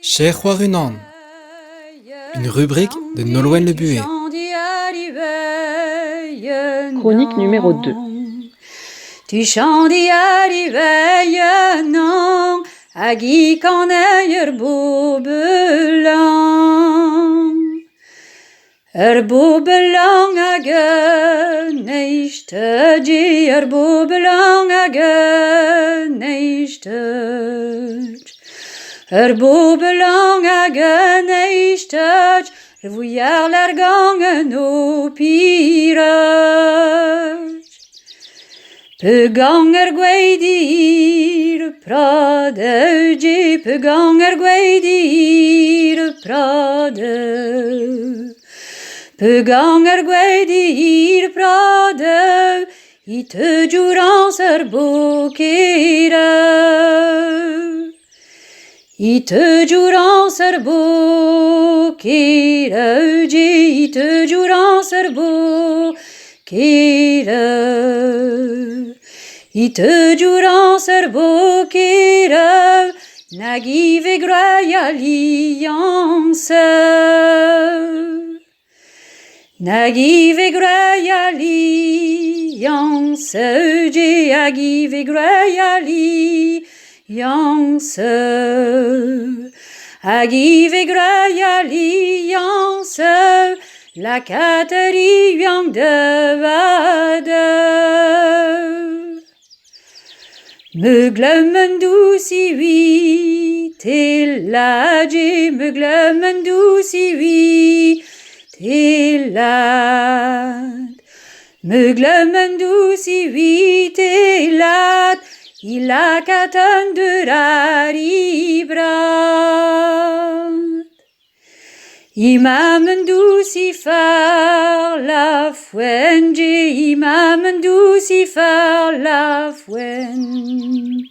Chez Huarinon, une rubrique de Nolwenn Lebué. Chronique numéro 2. Tu chanti arriveille non, à qui connaît beau belang. Beau belang a geneigte, beau belang a geneigte. Beau belang a geneigte, voyar l'ergangen au pirage. Peganger gweidir prade, peganger gweidir prade. Peganger gweidir prade, ite juran ser bokere. Ite juran ser bokere, ite juran ser bokere. Ite juran ser bokere, nagive grei alliance. Nagive grei alliance, agive grei alliance. Agive grei alliance, la Catherine de Vade. Me glömmen du si vi till lage, me glömmen du si vi till lad. Me glömmen du si vi till lad, i la katten durar i brand. I mammen du si far la fuen, i mammen du si far la fuen.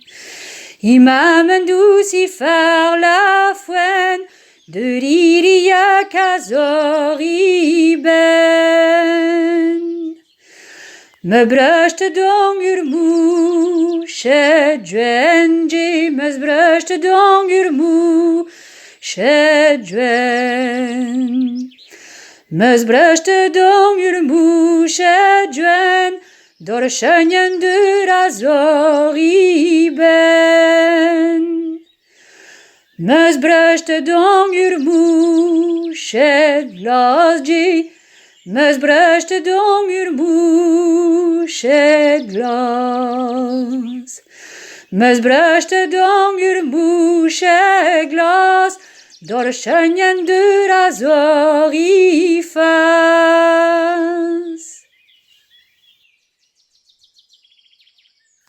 I mammen du si far la fuen, de riria kazor i ben. Me bröste dongur shedwen, me bröste dongur shedwen. Me bröste dongur shedwen, dor skönjen dur azor i ben. Me bröste dongur shedglas, me bröste dongur shedglas. Me bröste dongur shedglas, dor skönjen dur azor i fas.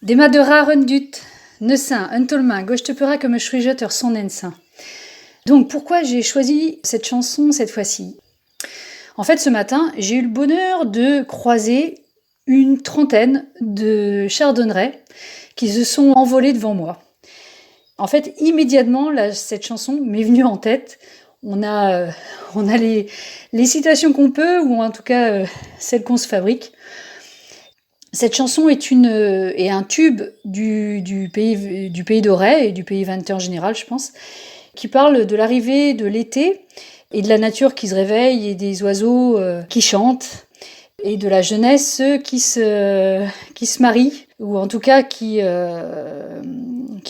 Dema de raren dut, Neussin, Untolmain, Gochtepera comme Schruijeter son ensin. Donc pourquoi j'ai choisi cette chanson cette fois-ci ? En fait, ce matin, j'ai eu le bonheur de croiser une trentaine de chardonnerets qui se sont envolés devant moi. En fait, immédiatement, cette chanson m'est venue en tête. On a les citations qu'on peut, ou en tout cas celles qu'on se fabrique. Cette chanson est un tube du pays d'Auray et du pays vannetais en général, je pense, qui parle de l'arrivée de l'été et de la nature qui se réveille et des oiseaux qui chantent et de la jeunesse qui se marie ou en tout cas qui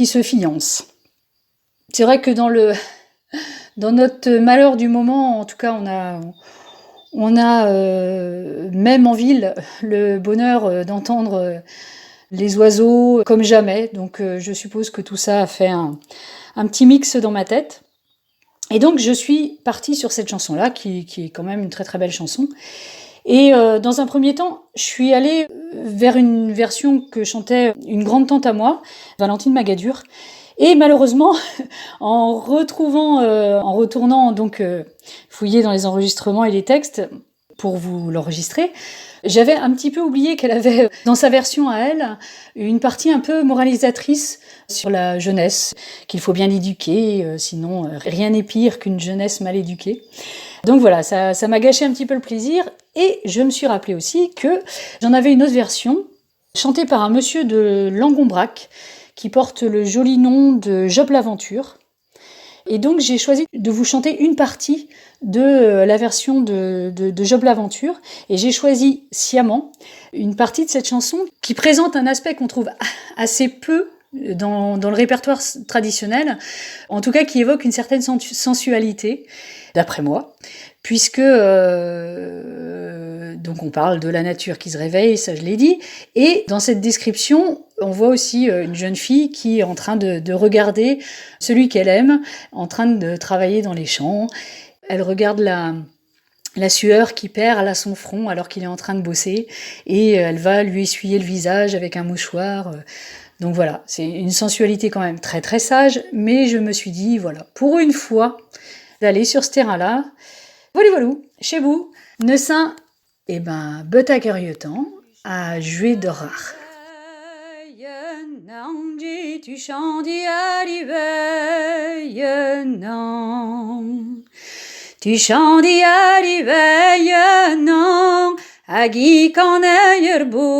se fiancent. C'est vrai que dans notre malheur du moment, en tout cas, on a même en ville le bonheur d'entendre les oiseaux comme jamais. Donc je suppose que tout ça a fait un petit mix dans ma tête. Et donc je suis partie sur cette chanson-là, qui est quand même une très très belle chanson. Et dans un premier temps, je suis allée vers une version que chantait une grande tante à moi, Valentine Magadur. Et malheureusement, en retournant donc fouiller dans les enregistrements et les textes pour vous l'enregistrer, j'avais un petit peu oublié qu'elle avait dans sa version à elle une partie un peu moralisatrice sur la jeunesse, qu'il faut bien l'éduquer, sinon rien n'est pire qu'une jeunesse mal éduquée. Donc voilà, ça m'a gâché un petit peu le plaisir, et je me suis rappelé aussi que j'en avais une autre version, chantée par un monsieur de Langonbrac, qui porte le joli nom de Job l'Aventure. Et donc j'ai choisi de vous chanter une partie de la version de Job l'Aventure, et j'ai choisi sciemment une partie de cette chanson qui présente un aspect qu'on trouve assez peu dans le répertoire traditionnel, en tout cas qui évoque une certaine sensualité, d'après moi, puisque donc on parle de la nature qui se réveille, ça je l'ai dit, et dans cette description, on voit aussi une jeune fille qui est en train de regarder celui qu'elle aime, en train de travailler dans les champs. Elle regarde la sueur qui perle à son front alors qu'il est en train de bosser, et elle va lui essuyer le visage avec un mouchoir. Donc voilà, c'est une sensualité quand même très très sage, mais je me suis dit, voilà, pour une fois, d'aller sur ce terrain-là. Voilà, chez vous, Neussin, Betakerietan a joué de rare. Tu chantes non, agi kan eyer bobelang.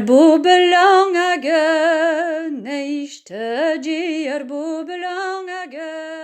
Bobelang agen, neiste ji bobelang agen.